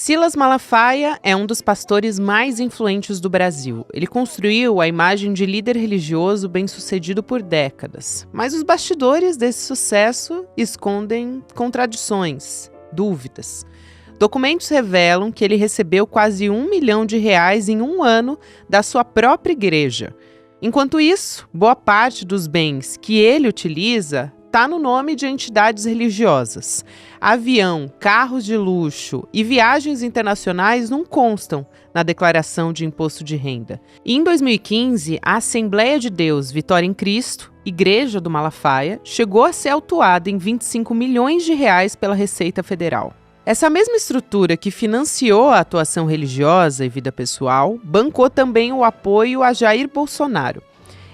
Silas Malafaia é um dos pastores mais influentes do Brasil. Ele construiu a imagem de líder religioso bem-sucedido por décadas. Mas os bastidores desse sucesso escondem contradições, dúvidas. Documentos revelam que ele recebeu quase R$1 milhão em um ano da sua própria igreja. Enquanto isso, boa parte dos bens que ele utiliza está no nome de entidades religiosas. Avião, carros de luxo e viagens internacionais não constam na declaração de imposto de renda. E em 2015, a Assembleia de Deus Vitória em Cristo, Igreja do Malafaia, chegou a ser autuada em R$25 milhões pela Receita Federal. Essa mesma estrutura que financiou a atuação religiosa e vida pessoal, bancou também o apoio a Jair Bolsonaro.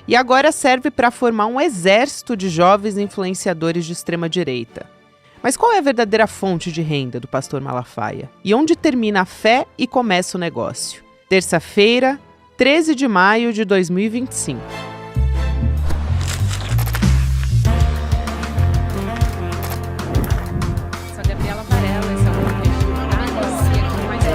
E agora serve para formar um exército de jovens influenciadores de extrema-direita. Mas qual é a verdadeira fonte de renda do pastor Malafaia? E onde termina a fé e começa o negócio? Terça-feira, 13 de maio de 2025. Sou a Gabriela Varela, esse é o podcast Análise, aqui mais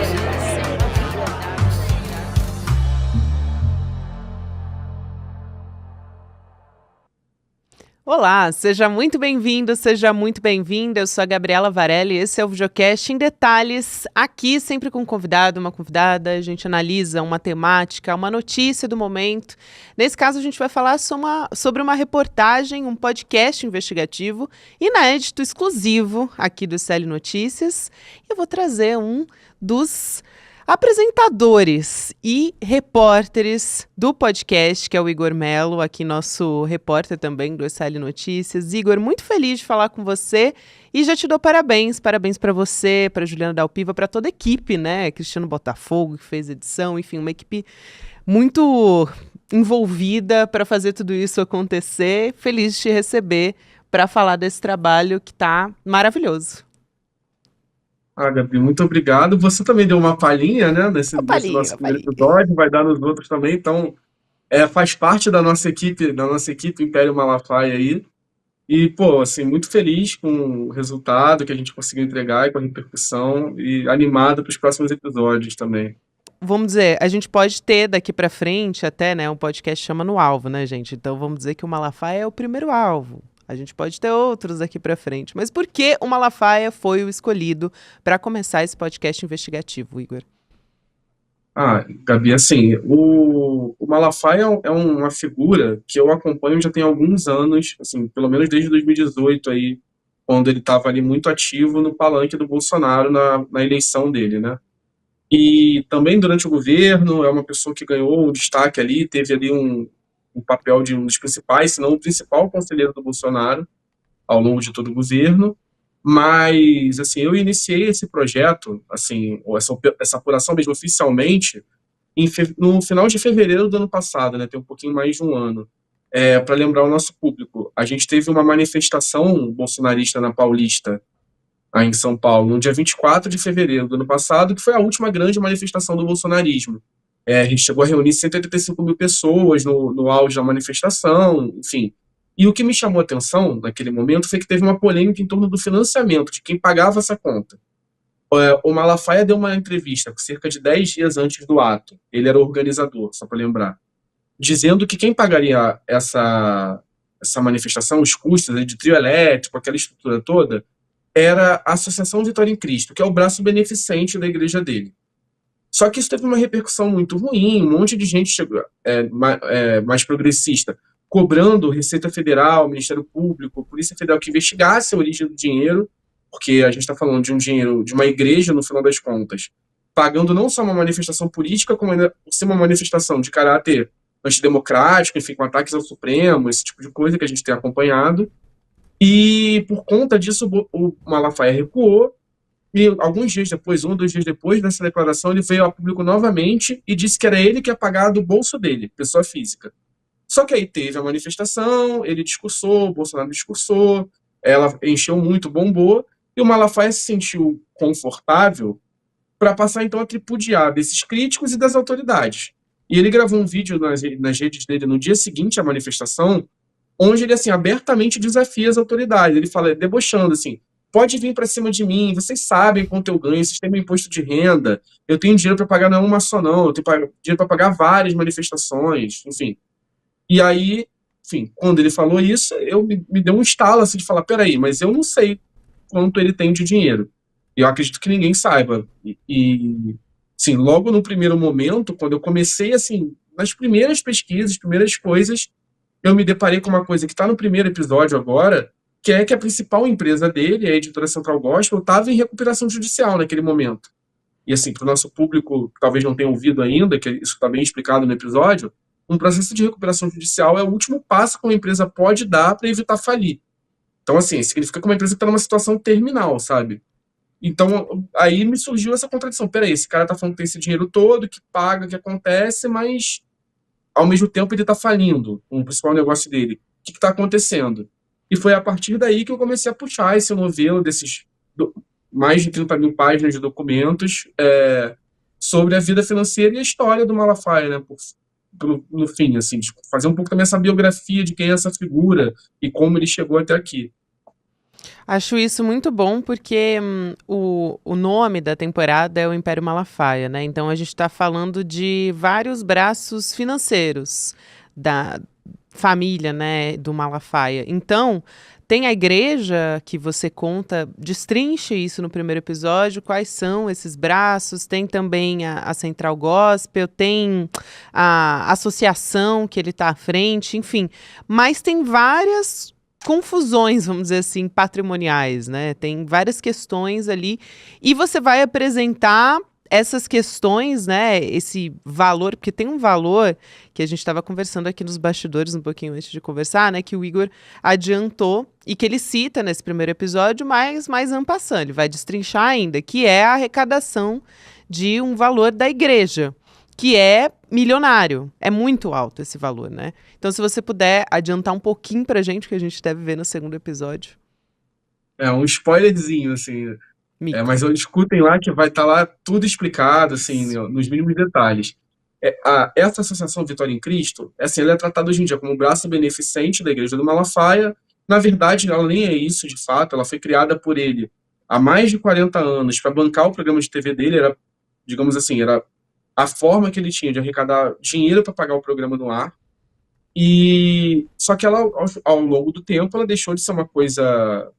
Olá, seja muito bem-vindo, seja muito bem-vinda. Eu sou a Gabriela Varela e esse é o Videocast em Detalhes. Aqui, sempre com um convidado, uma convidada, a gente analisa uma temática, uma notícia do momento. Nesse caso, a gente vai falar sobre uma reportagem, um podcast investigativo, inédito, exclusivo aqui do SL Notícias. Eu vou trazer um dos apresentadores e repórteres do podcast, que é o Igor Melo, aqui nosso repórter também do SL Notícias. Igor, muito feliz de falar com você e já te dou parabéns para você, para Juliana Dalpiva, para toda a equipe, né? Cristiano Botafogo, que fez edição, enfim, uma equipe muito envolvida para fazer tudo isso acontecer. Feliz de te receber para falar desse trabalho que está maravilhoso. Gabi, muito obrigado. Você também deu uma palhinha, né, nesse nosso primeiro episódio, vai dar nos outros também, então faz parte da nossa equipe Império Malafaia aí. E, pô, assim, muito feliz com o resultado que a gente conseguiu entregar e com a repercussão e animado para os próximos episódios também. Vamos dizer, a gente pode ter daqui para frente até, né, um podcast chama No Alvo, né, gente? Então vamos dizer que o Malafaia é o primeiro alvo. A gente pode ter outros daqui para frente. Mas por que o Malafaia foi o escolhido para começar esse podcast investigativo, Igor? Gabi, assim, o Malafaia é uma figura que eu acompanho já tem alguns anos, assim, pelo menos desde 2018, aí, quando ele estava ali muito ativo no palanque do Bolsonaro na eleição dele, né? E também durante o governo, é uma pessoa que ganhou um destaque ali, teve ali um papel de um dos principais, se não o principal conselheiro do Bolsonaro ao longo de todo o governo. Mas, assim, eu iniciei esse projeto, assim, ou essa apuração mesmo oficialmente, no final de fevereiro do ano passado, né, tem um pouquinho mais de um ano. Para lembrar o nosso público, a gente teve uma manifestação bolsonarista na Paulista, aí em São Paulo, no dia 24 de fevereiro do ano passado, que foi a última grande manifestação do bolsonarismo. A gente chegou a reunir 185 mil pessoas no auge da manifestação, enfim. E o que me chamou a atenção naquele momento foi que teve uma polêmica em torno do financiamento, de quem pagava essa conta. O Malafaia deu uma entrevista cerca de 10 dias antes do ato, ele era o organizador, só para lembrar, dizendo que quem pagaria essa manifestação, os custos de trio elétrico, aquela estrutura toda, era a Associação Vitória em Cristo, que é o braço beneficente da igreja dele. Só que isso teve uma repercussão muito ruim, um monte de gente chegou, mais progressista, cobrando Receita Federal, Ministério Público, Polícia Federal que investigasse a origem do dinheiro, porque a gente está falando de um dinheiro de uma igreja, no final das contas, pagando não só uma manifestação política, como ainda por ser uma manifestação de caráter antidemocrático, enfim, com ataques ao Supremo, esse tipo de coisa que a gente tem acompanhado. E por conta disso, o Malafaia recuou, e alguns dias depois, 1 ou 2 dias depois dessa declaração, ele veio a público novamente e disse que era ele que ia pagar do bolso dele, pessoa física. Só que aí teve a manifestação, ele discursou, o Bolsonaro discursou, ela encheu muito, bombou, e o Malafaia se sentiu confortável para passar então a tripudiar desses críticos e das autoridades. E ele gravou um vídeo nas redes dele no dia seguinte à manifestação, onde ele assim abertamente desafia as autoridades. Ele fala, debochando assim, pode vir para cima de mim, vocês sabem quanto eu ganho, vocês têm meu imposto de renda, eu tenho dinheiro para pagar não é uma só não, eu tenho dinheiro para pagar várias manifestações, enfim. E aí, enfim, quando ele falou isso, me deu um estalo assim de falar, peraí, mas eu não sei quanto ele tem de dinheiro. Eu acredito que ninguém saiba. Sim, logo no primeiro momento, quando eu comecei, assim, nas primeiras pesquisas, primeiras coisas, eu me deparei com uma coisa que está no primeiro episódio agora, que é que a principal empresa dele, a editora Central Gospel, estava em recuperação judicial naquele momento. E assim, para o nosso público que talvez não tenha ouvido ainda, que isso está bem explicado no episódio, um processo de recuperação judicial é o último passo que uma empresa pode dar para evitar falir. Então, assim, significa que uma empresa está numa situação terminal, sabe? Então, aí me surgiu essa contradição. Peraí, esse cara tá falando que tem esse dinheiro todo, que paga, que acontece, mas ao mesmo tempo ele tá falindo com o principal negócio dele. O que tá acontecendo? E foi a partir daí que eu comecei a puxar esse novelo desses mais de 30 mil páginas de documentos sobre a vida financeira e a história do Malafaia, né? No fim, assim, fazer um pouco também essa biografia de quem é essa figura e como ele chegou até aqui. Acho isso muito bom porque o nome da temporada é o Império Malafaia, né? Então a gente está falando de vários braços financeiros da família, né, do Malafaia. Então, tem a igreja que você conta, destrincha isso no primeiro episódio, quais são esses braços, tem também a Central Gospel, tem a associação que ele está à frente, enfim. Mas tem várias confusões, vamos dizer assim, patrimoniais, né? Tem várias questões ali e você vai apresentar essas questões, né? Esse valor, porque tem um valor que a gente estava conversando aqui nos bastidores um pouquinho antes de conversar, né? Que o Igor adiantou e que ele cita nesse primeiro episódio, mas mais en passant, ele vai destrinchar ainda, que é a arrecadação de um valor da igreja, que é milionário. É muito alto esse valor, né? Então, se você puder adiantar um pouquinho pra gente, que a gente deve ver no segundo episódio. Um spoilerzinho, assim. Mas escutem lá que vai estar lá tudo explicado, assim, nos mínimos detalhes. Essa associação Vitória em Cristo, assim, ela é tratada hoje em dia como um braço beneficente da Igreja do Malafaia. Na verdade, ela nem é isso, de fato. Ela foi criada por ele há mais de 40 anos para bancar o programa de TV dele. Era, digamos assim, era a forma que ele tinha de arrecadar dinheiro para pagar o programa no ar. E só que ela, ao longo do tempo, ela deixou de ser uma coisa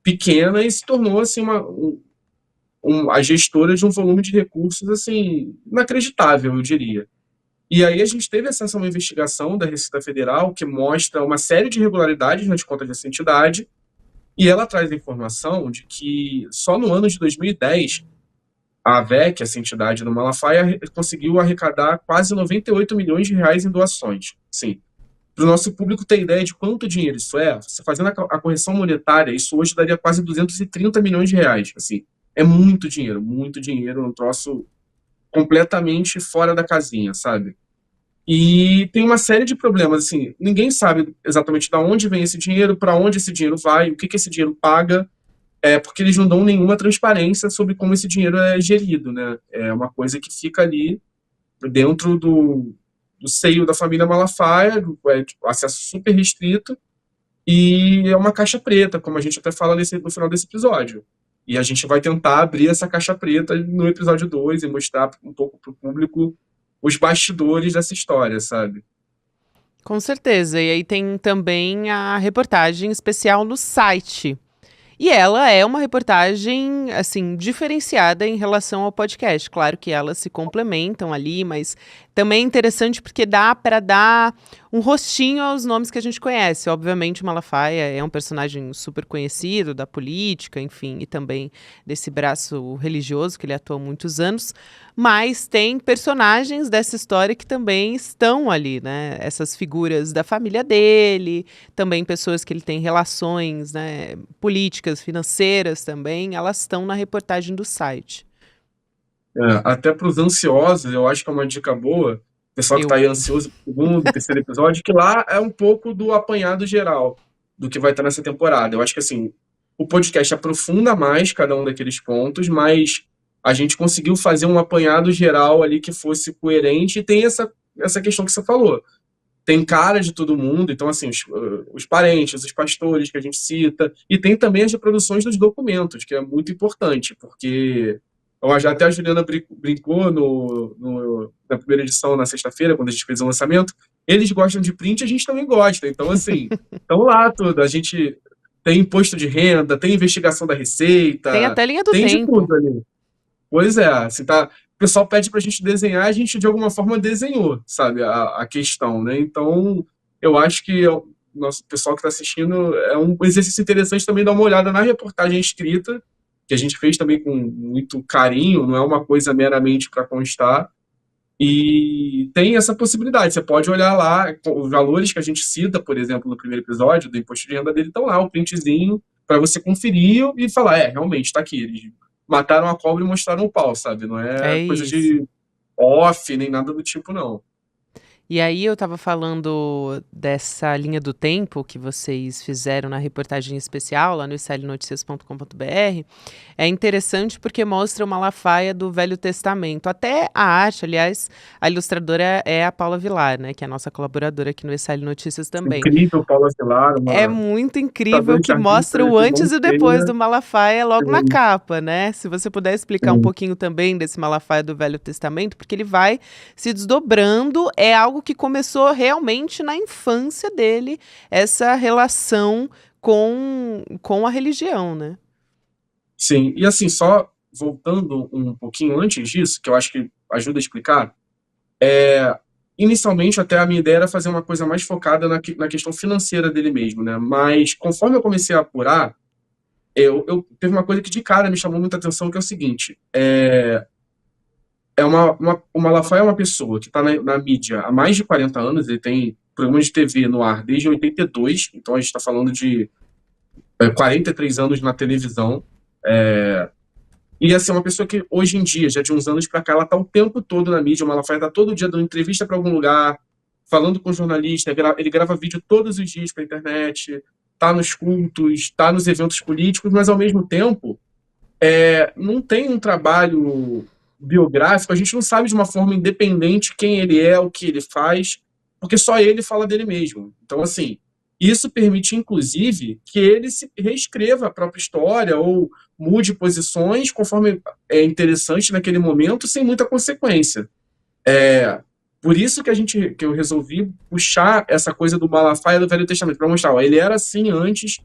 pequena e se tornou assim a gestora de um volume de recursos assim inacreditável, eu diria. E aí a gente teve acesso a uma investigação da Receita Federal que mostra uma série de irregularidades nas contas dessa entidade, e ela traz a informação de que só no ano de 2010 a AVEC, essa entidade do Malafaia, conseguiu arrecadar quase 98 milhões de reais em doações. Sim. Para o nosso público ter ideia de quanto dinheiro isso é, você fazendo a correção monetária, isso hoje daria quase 230 milhões de reais. Assim, é muito dinheiro, um troço completamente fora da casinha, sabe? E tem uma série de problemas, assim, ninguém sabe exatamente de onde vem esse dinheiro, para onde esse dinheiro vai, o que esse dinheiro paga, porque eles não dão nenhuma transparência sobre como esse dinheiro é gerido, né? É uma coisa que fica ali dentro do seio da família Malafaia, acesso super restrito, e é uma caixa preta, como a gente até fala no final desse episódio. E a gente vai tentar abrir essa caixa preta no episódio 2 e mostrar um pouco para o público os bastidores dessa história, sabe? Com certeza. E aí tem também a reportagem especial no site. E ela é uma reportagem, assim, diferenciada em relação ao podcast. Claro que elas se complementam ali, mas também é interessante porque dá para dar um rostinho aos nomes que a gente conhece. Obviamente, Malafaia é um personagem super conhecido da política, enfim, e também desse braço religioso que ele atua há muitos anos. Mas tem personagens dessa história que também estão ali, né? Essas figuras da família dele, também pessoas que ele tem relações, né, políticas, financeiras também, elas estão na reportagem do site. Até para os ansiosos, eu acho que é uma dica boa, pessoal que está aí ansioso pro segundo, terceiro episódio, que lá é um pouco do apanhado geral do que vai estar nessa temporada. Eu acho que assim, o podcast aprofunda mais cada um daqueles pontos, mas a gente conseguiu fazer um apanhado geral ali que fosse coerente, e tem essa questão que você falou. tem cara de todo mundo, então, assim, os parentes, os pastores que a gente cita, e tem também as reproduções dos documentos, que é muito importante, porque já até a Juliana brincou na primeira edição, na sexta-feira, quando a gente fez o lançamento, eles gostam de print, a gente também gosta, então, assim, estão lá tudo, a gente tem imposto de renda, tem investigação da Tem Receita, até linha do tem de tempo. tudo ali. Pois é, assim, tá, o pessoal pede pra gente desenhar, a gente de alguma forma desenhou, sabe, a questão, né? Então, eu acho que o nosso pessoal que está assistindo é um exercício interessante também dar uma olhada na reportagem escrita, que a gente fez também com muito carinho, não é uma coisa meramente para constar, e tem essa possibilidade, você pode olhar lá, os valores que a gente cita, por exemplo, no primeiro episódio do imposto de renda dele, estão lá, o printzinho, para você conferir e falar, realmente, está aqui, eles mataram a cobra e mostraram o pau, sabe? Não É é coisa isso. de off, nem nada do tipo, não. E aí eu estava falando dessa linha do tempo que vocês fizeram na reportagem especial lá no israelinoticias.com.br. É interessante porque mostra o Malafaia do Velho Testamento. Até a arte, aliás, a ilustradora é a Paula Vilar, né, que é a nossa colaboradora aqui no Israel Notícias também. Incrível, Paula Vilar, É uma muito incrível ilustradora que de artista mostra o de mão antes e o depois cheia. do Malafaia logo na capa, né? Se você puder explicar um Sim. pouquinho também desse Malafaia do Velho Testamento, porque ele vai se desdobrando, é algo que começou realmente na infância dele, essa relação com a religião, né? Sim, e assim, só voltando um pouquinho antes disso, que eu acho que ajuda a explicar, inicialmente até a minha ideia era fazer uma coisa mais focada na questão financeira dele mesmo, né? Mas conforme eu comecei a apurar, teve uma coisa que de cara me chamou muita atenção, que é o seguinte, o Malafaia é uma pessoa que está na mídia há mais de 40 anos, ele tem programas de TV no ar desde 82, então a gente está falando de 43 anos na televisão, e assim, uma pessoa que hoje em dia, já de uns anos para cá, ela está o tempo todo na mídia, o Malafaia está todo dia dando entrevista para algum lugar, falando com jornalista, ele grava vídeo todos os dias para a internet, está nos cultos, está nos eventos políticos, mas ao mesmo tempo não tem um trabalho biográfico, a gente não sabe de uma forma independente quem ele é, o que ele faz, porque só ele fala dele mesmo. Então, assim, isso permite, inclusive, que ele se reescreva a própria história ou mude posições conforme é interessante naquele momento, sem muita consequência. Por isso que eu resolvi puxar essa coisa do Malafaia do Velho Testamento, para mostrar, ele era assim antes,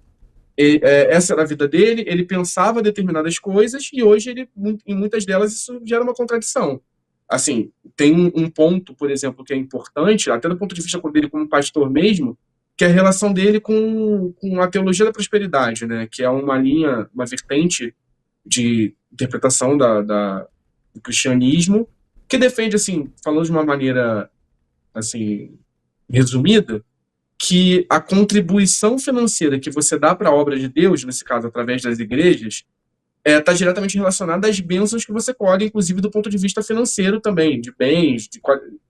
essa era a vida dele, ele pensava determinadas coisas e hoje, em muitas delas, isso gera uma contradição. Assim, tem um ponto, por exemplo, que é importante, até do ponto de vista dele como pastor mesmo, que é a relação dele com a teologia da prosperidade, né? Que é uma linha, uma vertente de interpretação do cristianismo, que defende, assim, falando de uma maneira assim resumida, que a contribuição financeira que você dá para a obra de Deus, nesse caso através das igrejas, está diretamente relacionada às bênçãos que você colhe, inclusive do ponto de vista financeiro também, de bens,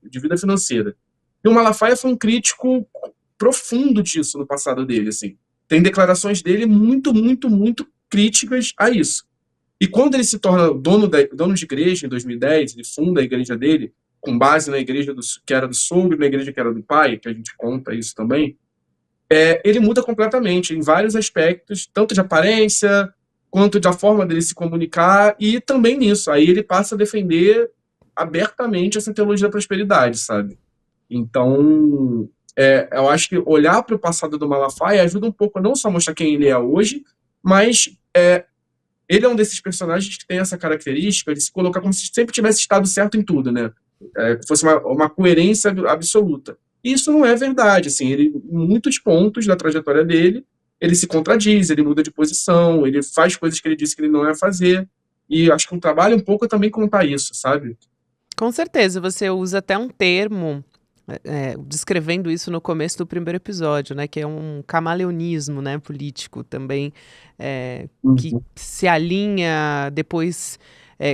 de vida financeira. E o Malafaia foi um crítico profundo disso no passado dele, assim. Tem declarações dele muito, muito, muito críticas a isso. E quando ele se torna dono de igreja, em 2010, ele funda a igreja dele, com base na igreja que era do sogro e na igreja que era do pai, que a gente conta isso também, ele muda completamente em vários aspectos, tanto de aparência, quanto da forma dele se comunicar, e também nisso. Aí ele passa a defender abertamente essa teologia da prosperidade, sabe? Então, eu acho que olhar para o passado do Malafaia ajuda um pouco a não só mostrar quem ele é hoje, mas ele é um desses personagens que tem essa característica de se colocar como se sempre tivesse estado certo em tudo, né? Fosse uma coerência absoluta. E isso não é verdade, assim, em muitos pontos da trajetória dele, ele se contradiz, ele muda de posição, ele faz coisas que ele disse que ele não ia fazer, e acho que o trabalho um pouco é também contar isso, sabe? Com certeza, você usa até um termo descrevendo isso no começo do primeiro episódio, né, que é um camaleonismo, né, político também, que se alinha, depois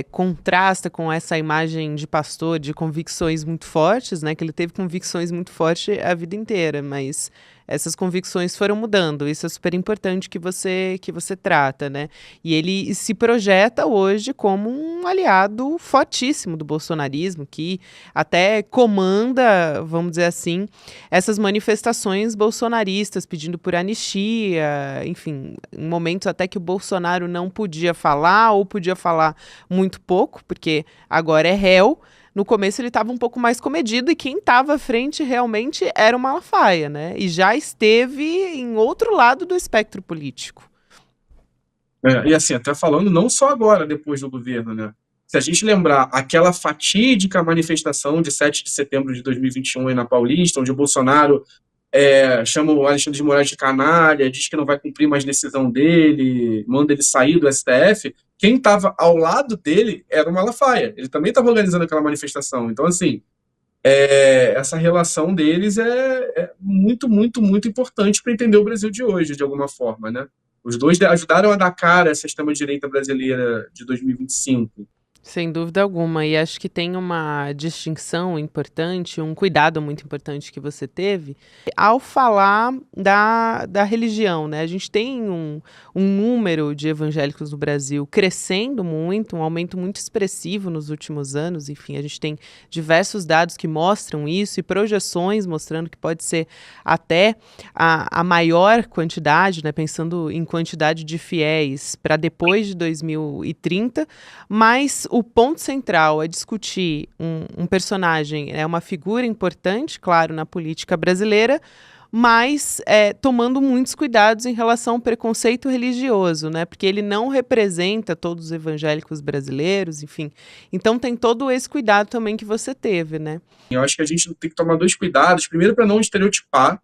contrasta com essa imagem de pastor de convicções muito fortes, né, que ele teve convicções muito fortes a vida inteira, mas essas convicções foram mudando. Isso é super importante que você trata, né? E ele se projeta hoje como um aliado fortíssimo do bolsonarismo, que até comanda, vamos dizer assim, essas manifestações bolsonaristas pedindo por anistia, enfim, em momentos até que o Bolsonaro não podia falar ou podia falar muito pouco, porque agora é réu. No começo ele estava um pouco mais comedido e quem estava à frente realmente era o Malafaia, né? E já esteve em outro lado do espectro político. E assim, até falando não só agora, depois do governo, né? Se a gente lembrar aquela fatídica manifestação de 7 de setembro de 2021 aí na Paulista, onde o Bolsonaro chama o Alexandre de Moraes de canalha, diz que não vai cumprir mais decisão dele, manda ele sair do STF, quem estava ao lado dele era o Malafaia. Ele também estava organizando aquela manifestação. Então, assim, essa relação deles é muito, muito, muito importante para entender o Brasil de hoje, de alguma forma, né? Os dois ajudaram a dar cara a essa extrema-direita brasileira de 2025. Sem dúvida alguma, e acho que tem uma distinção importante, um cuidado muito importante que você teve ao falar da religião, né? A gente tem um número de evangélicos no Brasil crescendo muito, um aumento muito expressivo nos últimos anos, enfim, a gente tem diversos dados que mostram isso e projeções mostrando que pode ser até a maior quantidade, né? Pensando em quantidade de fiéis para depois de 2030, mas o ponto central é discutir um personagem, uma figura importante, claro, na política brasileira, mas tomando muitos cuidados em relação ao preconceito religioso, né? Porque ele não representa todos os evangélicos brasileiros, enfim. Então tem todo esse cuidado também que você teve, né? Eu acho que a gente tem que tomar dois cuidados. Primeiro, para não estereotipar,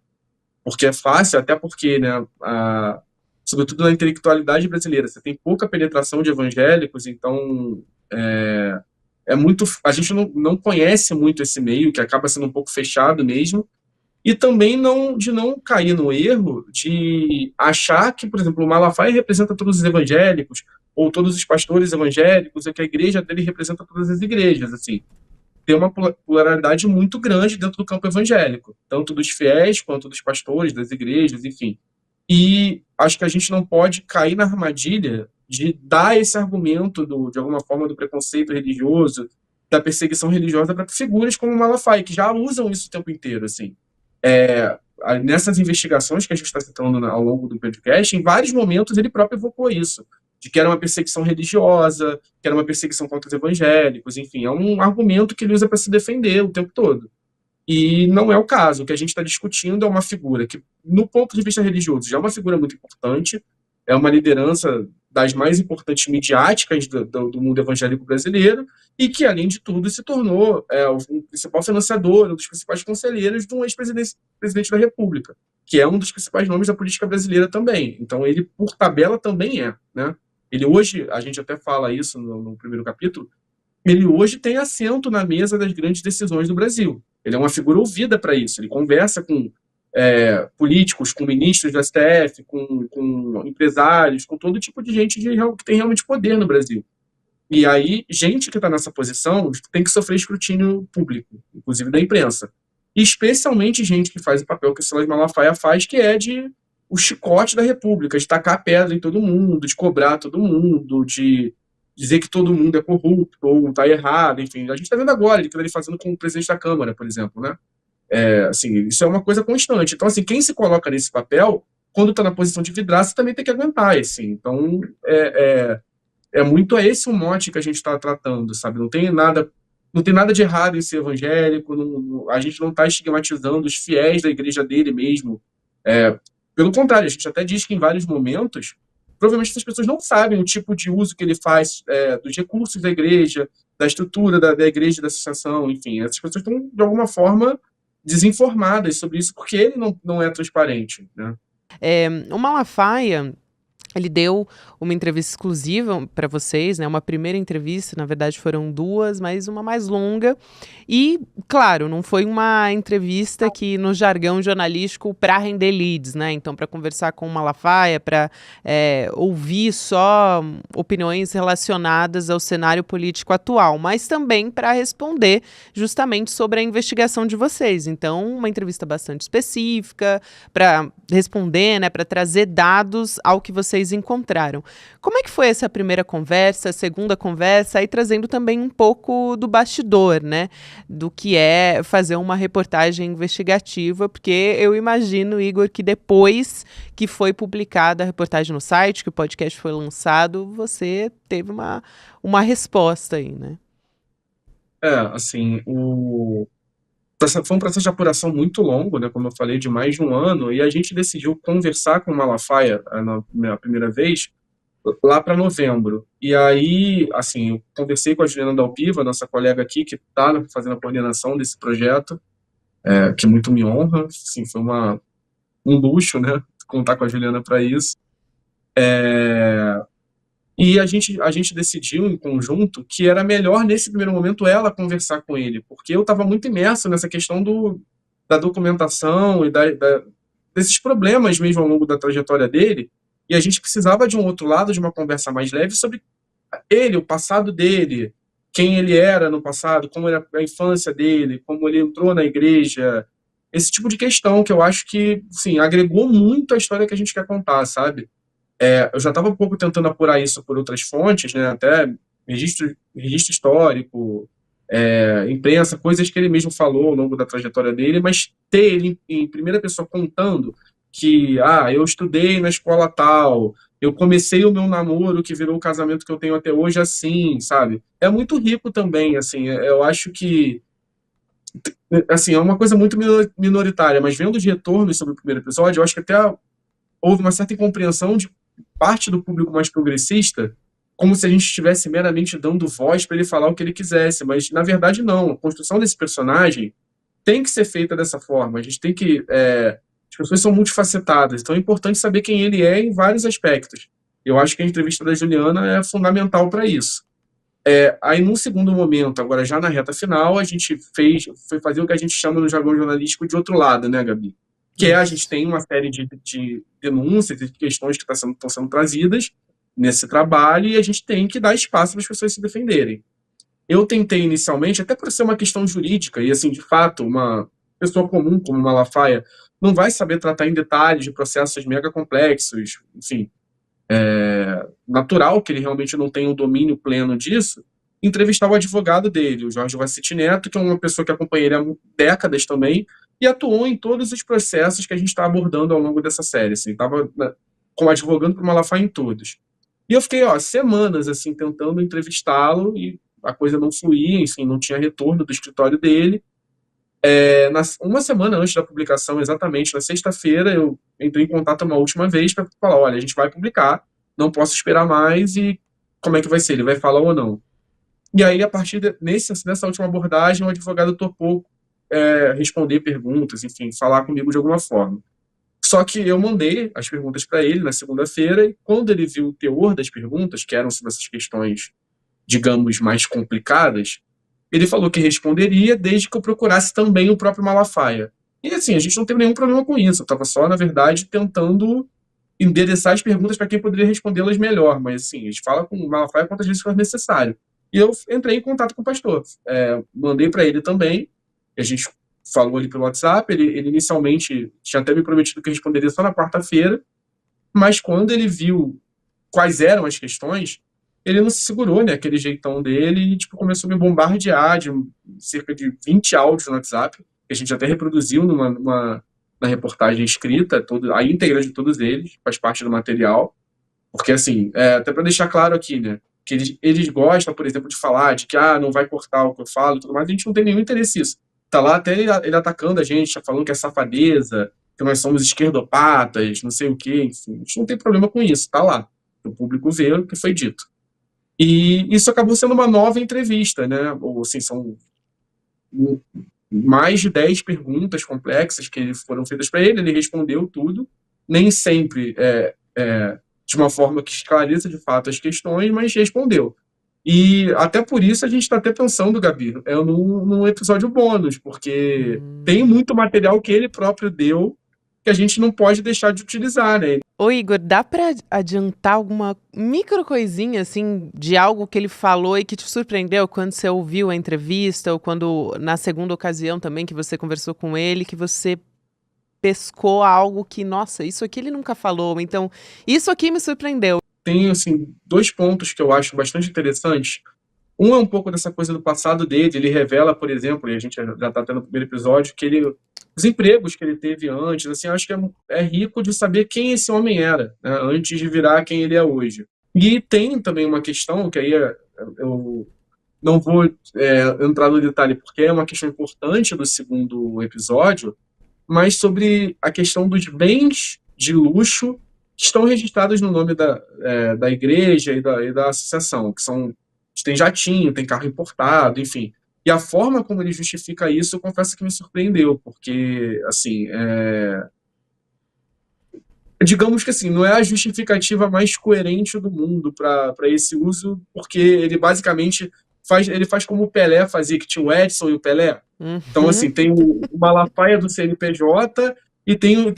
porque é fácil, até porque, né, sobretudo na intelectualidade brasileira, você tem pouca penetração de evangélicos, então muito. A gente não conhece muito esse meio, que acaba sendo um pouco fechado mesmo, e também de não cair no erro de achar que, por exemplo, o Malafaia representa todos os evangélicos, ou todos os pastores evangélicos, ou que a igreja dele representa todas as igrejas, assim. Tem uma pluralidade muito grande dentro do campo evangélico, tanto dos fiéis quanto dos pastores, das igrejas, enfim. E acho que a gente não pode cair na armadilha de dar esse argumento, de alguma forma, do preconceito religioso, da perseguição religiosa para figuras como o Malafaia, que já usam isso o tempo inteiro. Assim. Nessas investigações que a gente está citando ao longo do podcast, em vários momentos ele próprio evocou isso, de que era uma perseguição religiosa, que era uma perseguição contra os evangélicos, enfim, é um argumento que ele usa para se defender o tempo todo. E não é o caso. O que a gente está discutindo é uma figura que, no ponto de vista religioso, já é uma figura muito importante, é uma liderança das mais importantes midiáticas do mundo evangélico brasileiro, e que, além de tudo, se tornou o principal financiador, um dos principais conselheiros de um ex-presidente da República, que é um dos principais nomes da política brasileira também. Então, ele, por tabela, também é. Né? Ele hoje, a gente até fala isso no primeiro capítulo, ele hoje tem assento na mesa das grandes decisões do Brasil. Ele é uma figura ouvida para isso. Ele conversa com políticos, com ministros do STF, com empresários, com todo tipo de gente que tem realmente poder no Brasil. E aí, gente que está nessa posição tem que sofrer escrutínio público, inclusive da imprensa. E especialmente gente que faz o papel que o Silas Malafaia faz, que é de o chicote da República, de tacar pedra em todo mundo, de cobrar todo mundo, de dizer que todo mundo é corrupto ou está errado, enfim. A gente está vendo agora ele fazendo com o presidente da Câmara, por exemplo, né? Assim, isso é uma coisa constante. Então, assim, quem se coloca nesse papel, quando está na posição de vidraça, também tem que aguentar, assim. Então, muito esse o mote que a gente está tratando, sabe? Não tem nada de errado em ser evangélico, a gente não está estigmatizando os fiéis da igreja dele mesmo. Pelo contrário, a gente até diz que em vários momentos, provavelmente essas pessoas não sabem o tipo de uso que ele faz dos recursos da igreja, da estrutura da igreja, da associação, enfim. Essas pessoas estão, de alguma forma, desinformadas sobre isso, porque ele não é transparente. Né? O Malafaia, Ele deu uma entrevista exclusiva para vocês, né? Uma primeira entrevista, na verdade foram duas, mas uma mais longa. E, claro, não foi uma entrevista que no jargão jornalístico para render leads, né? Então, para conversar com o Malafaia, para ouvir só opiniões relacionadas ao cenário político atual, mas também para responder justamente sobre a investigação de vocês. Então, uma entrevista bastante específica para responder, né? Para trazer dados ao que vocês encontraram. Como é que foi essa primeira conversa, a segunda conversa, aí trazendo também um pouco do bastidor, né? Do que é fazer uma reportagem investigativa, porque eu imagino, Igor, que depois que foi publicada a reportagem no site, que o podcast foi lançado, você teve uma resposta aí, né? Assim, foi um processo de apuração muito longo, né, como eu falei, de mais de um ano, e a gente decidiu conversar com o Malafaia na primeira vez, lá para novembro. E aí, assim, eu conversei com a Juliana Dalpiva, nossa colega aqui, que está fazendo a coordenação desse projeto, que muito me honra, assim, foi um luxo, né, contar com a Juliana para isso. E a gente decidiu em conjunto que era melhor, nesse primeiro momento, ela conversar com ele, porque eu estava muito imerso nessa questão da documentação e desses problemas mesmo ao longo da trajetória dele, e a gente precisava de um outro lado, de uma conversa mais leve sobre ele, o passado dele, quem ele era no passado, como era a infância dele, como ele entrou na igreja, esse tipo de questão que eu acho que, sim, agregou muito à história que a gente quer contar, sabe? Eu já estava um pouco tentando apurar isso por outras fontes, né? Até registro histórico, imprensa, coisas que ele mesmo falou ao longo da trajetória dele, mas ter ele em primeira pessoa contando que, eu estudei na escola tal, eu comecei o meu namoro que virou o casamento que eu tenho até hoje assim, sabe? É muito rico também, assim, eu acho que, assim, é uma coisa muito minoritária, mas vendo os retornos sobre o primeiro episódio, eu acho que até houve uma certa incompreensão de parte do público mais progressista, como se a gente estivesse meramente dando voz para ele falar o que ele quisesse, mas na verdade não. A construção desse personagem tem que ser feita dessa forma. A gente tem que. As pessoas são multifacetadas, então é importante saber quem ele é em vários aspectos. Eu acho que a entrevista da Juliana é fundamental para isso. Aí, num segundo momento, agora já na reta final, a gente foi fazer o que a gente chama no jargão jornalístico de outro lado, né, Gabi? Que a gente Isso. tem uma série de denúncias e de questões que estão sendo trazidas nesse trabalho e a gente tem que dar espaço para as pessoas se defenderem. Eu tentei inicialmente, até por ser uma questão jurídica, e assim, de fato, uma pessoa comum como Malafaia não vai saber tratar em detalhes de processos mega complexos, enfim, natural que ele realmente não tenha o domínio pleno disso, entrevistar o advogado dele, o Jorge Vaciti Neto, que é uma pessoa que acompanha ele há décadas também, e atuou em todos os processos que a gente está abordando ao longo dessa série, assim, estava como advogando para o Malafaia em todos. E eu fiquei, semanas, assim, tentando entrevistá-lo, e a coisa não fluía, enfim, não tinha retorno do escritório dele. Uma semana antes da publicação, exatamente, na sexta-feira, eu entrei em contato uma última vez para falar, olha, a gente vai publicar, não posso esperar mais, e como é que vai ser? Ele vai falar ou não? E aí, a partir nessa última abordagem, o advogado topou responder perguntas, enfim, falar comigo de alguma forma. Só que eu mandei as perguntas para ele na segunda-feira, e quando ele viu o teor das perguntas, que eram sobre essas questões, digamos, mais complicadas, ele falou que responderia desde que eu procurasse também o próprio Malafaia. E assim, a gente não teve nenhum problema com isso. Eu estava só, na verdade, tentando endereçar as perguntas para quem poderia respondê-las melhor. Mas assim, a gente fala com o Malafaia quantas vezes for necessário. E eu entrei em contato com o pastor. Mandei para ele também. A gente falou ali pelo WhatsApp. Ele inicialmente tinha até me prometido que responderia só na quarta-feira. Mas quando ele viu quais eram as questões, ele não se segurou, né? Aquele jeitão dele, e tipo, começou a me bombardear de cerca de 20 áudios no WhatsApp, que a gente até reproduziu na reportagem escrita, a íntegra de todos eles, faz parte do material. Porque, assim, até para deixar claro aqui, né? Que eles gostam, por exemplo, de falar de que não vai cortar o que eu falo e tudo mais, a gente não tem nenhum interesse nisso. Tá lá até ele atacando a gente, tá falando que é safadeza, que nós somos esquerdopatas, não sei o quê, enfim. A gente não tem problema com isso, tá lá. O público vê o que foi dito. E isso acabou sendo uma nova entrevista, né? Ou, assim, são mais de 10 perguntas complexas que foram feitas para ele, ele respondeu tudo. Nem sempre de uma forma que esclareça de fato as questões, mas respondeu. E até por isso a gente está até pensando, Gabi, num episódio bônus, porque tem muito material que ele próprio deu que a gente não pode deixar de utilizar, né? Ô Igor, dá pra adiantar alguma micro coisinha, assim, de algo que ele falou e que te surpreendeu quando você ouviu a entrevista ou quando, na segunda ocasião também, que você conversou com ele, que você pescou algo que, nossa, isso aqui ele nunca falou, então, isso aqui me surpreendeu. Tem, assim, 2 pontos que eu acho bastante interessantes. Um é um pouco dessa coisa do passado dele, ele revela, por exemplo, e a gente já está tendo no primeiro episódio, que os empregos que ele teve antes, assim, eu acho que é rico de saber quem esse homem era, né, antes de virar quem ele é hoje. E tem também uma questão, que aí eu não vou entrar no detalhe, porque é uma questão importante do segundo episódio, mas sobre a questão dos bens de luxo que estão registrados no nome da igreja e da associação, que são tem jatinho, tem carro importado, enfim. E a forma como ele justifica isso, eu confesso que me surpreendeu, porque, assim, digamos que assim, não é a justificativa mais coerente do mundo para esse uso, porque ele basicamente ele faz como o Pelé fazia, que tinha o Edson e o Pelé. Então, assim, tem o Malafaia do CNPJ e tem o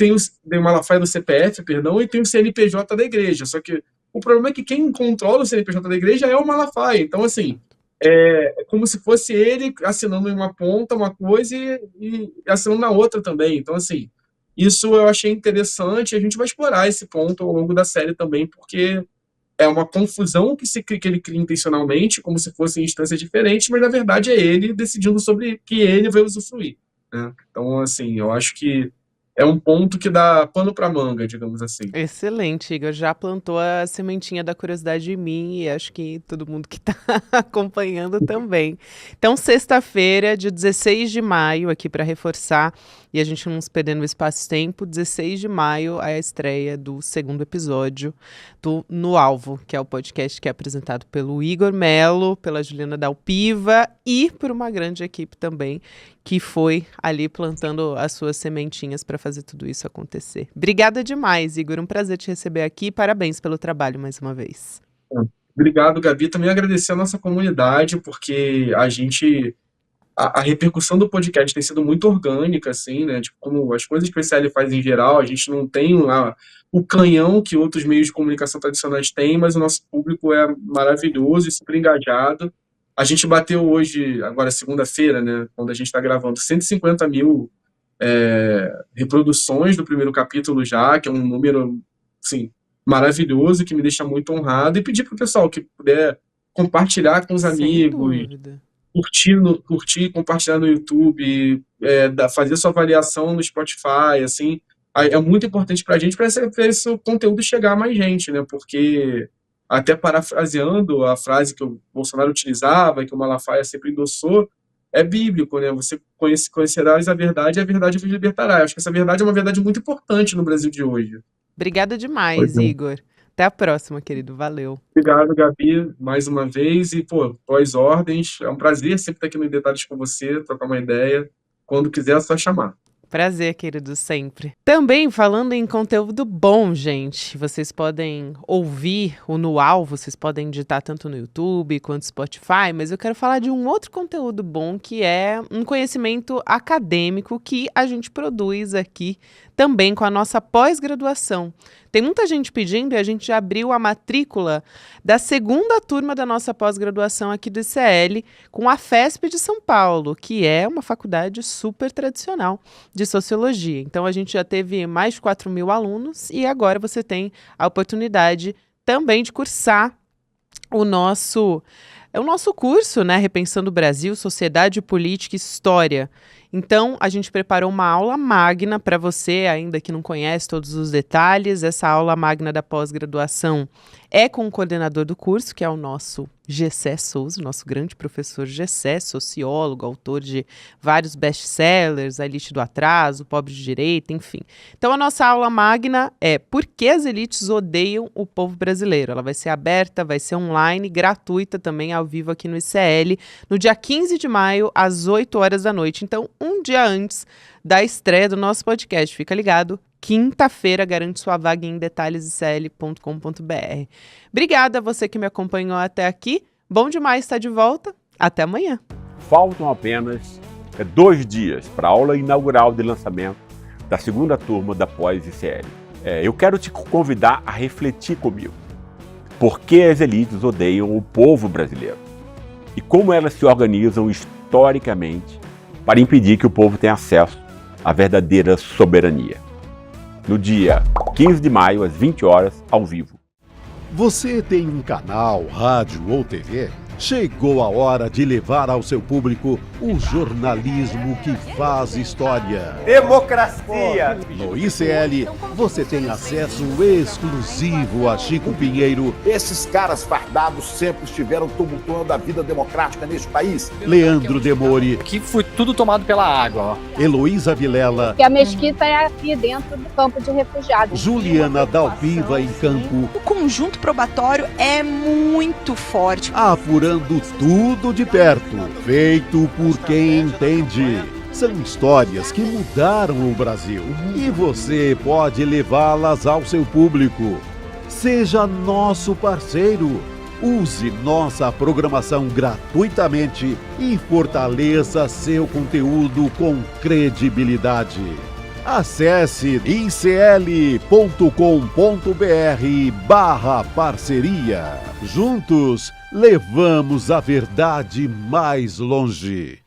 Malafaia do CPF, perdão, e tem o CNPJ da igreja. Só que o problema é que quem controla o CNPJ da igreja é o Malafaia. Então, assim, é como se fosse ele assinando em uma ponta uma coisa e assinando na outra também. Então, assim, isso eu achei interessante. A gente vai explorar esse ponto ao longo da série também, porque é uma confusão que ele cria intencionalmente, como se fossem instâncias diferentes, mas na verdade é ele decidindo sobre que ele vai usufruir, né? Então, assim, eu acho que é um ponto que dá pano para manga, digamos assim. Excelente, Igor. Já plantou a sementinha da curiosidade em mim e acho que todo mundo que está acompanhando também. Então, sexta-feira, dia 16 de maio, aqui para reforçar, e a gente não se perder no espaço-tempo, 16 de maio, a estreia do segundo episódio do No Alvo, que é o podcast que é apresentado pelo Igor Melo, pela Juliana Dalpiva e por uma grande equipe também, que foi ali plantando as suas sementinhas para fazer tudo isso acontecer. Obrigada demais, Igor. Um prazer te receber aqui. Parabéns pelo trabalho mais uma vez. Obrigado, Gabi. Também agradecer a nossa comunidade, porque a repercussão do podcast tem sido muito orgânica, assim, né? Tipo, como as coisas que o ICL faz em geral, a gente não tem lá o canhão que outros meios de comunicação tradicionais têm, mas o nosso público é maravilhoso e super engajado. A gente bateu hoje, agora segunda-feira, né, quando a gente está gravando, 150 mil reproduções do primeiro capítulo já, que é um número, assim, maravilhoso, que me deixa muito honrado, e pedir para o pessoal que puder compartilhar com os Sem amigos, dúvida. curtir, compartilhar no YouTube, fazer sua avaliação no Spotify, assim, é muito importante para a gente, para esse conteúdo chegar a mais gente, né? Porque, até parafraseando a frase que o Bolsonaro utilizava, que o Malafaia sempre endossou, é bíblico, né? Você conhecerás a verdade e a verdade vos libertará. Eu acho que essa verdade é uma verdade muito importante no Brasil de hoje. Obrigada demais, Igor. Até a próxima, querido. Valeu. Obrigado, Gabi, mais uma vez. E, pô, pós ordens, é um prazer sempre estar aqui no Detalhes com você, trocar uma ideia. Quando quiser, é só chamar. Prazer, querido, sempre. Também falando em conteúdo bom, gente, vocês podem ouvir o No Alvo, vocês podem digitar tanto no YouTube quanto no Spotify, mas eu quero falar de um outro conteúdo bom que é um conhecimento acadêmico que a gente produz aqui também com a nossa pós-graduação. Tem muita gente pedindo e a gente já abriu a matrícula da segunda turma da nossa pós-graduação aqui do ICL com a FESP de São Paulo, que é uma faculdade super tradicional de sociologia. Então, a gente já teve mais de 4 mil alunos e agora você tem a oportunidade também de cursar o nosso curso, né? Repensando o Brasil, Sociedade, Política e História. Então, a gente preparou uma aula magna para você, ainda que não conhece todos os detalhes. Essa aula magna da pós-graduação é com o coordenador do curso, que é o nosso Gessé Souza, nosso grande professor Gessé, sociólogo, autor de vários best-sellers, A Elite do Atraso, Pobre de Direita, enfim. Então, a nossa aula magna é Por que as elites odeiam o povo brasileiro? Ela vai ser aberta, vai ser online, gratuita também, ao vivo aqui no ICL, no dia 15 de maio, às 8 horas da noite. Então, um dia antes da estreia do nosso podcast. Fica ligado. Quinta-feira garante sua vaga em detalhesicl.com.br. Obrigada a você que me acompanhou até aqui. Bom demais estar de volta. Até amanhã. Faltam apenas 2 dias para a aula inaugural de lançamento da segunda turma da pós-ICL. Eu quero te convidar a refletir comigo. Por que as elites odeiam o povo brasileiro? E como elas se organizam historicamente para impedir que o povo tenha acesso à verdadeira soberania? No dia 15 de maio, às 20 horas, ao vivo. Você tem um canal, rádio ou TV? Chegou a hora de levar ao seu público o jornalismo que faz história. Democracia! No ICL, você tem acesso exclusivo a Chico Pinheiro. Esses caras fardados sempre estiveram tumultuando a vida democrática neste país. Leandro Demore. Aqui foi tudo tomado pela água, ó. Heloísa Vilela. Que a mesquita é aqui dentro do campo de refugiados. Juliana Dalpiva em campo. O conjunto probatório é muito forte. Apurando tudo de perto, feito por quem entende. São histórias que mudaram o Brasil e você pode levá-las ao seu público. Seja nosso parceiro. Use nossa programação gratuitamente e fortaleça seu conteúdo com credibilidade. Acesse icl.com.br/parceria. Juntos, levamos a verdade mais longe.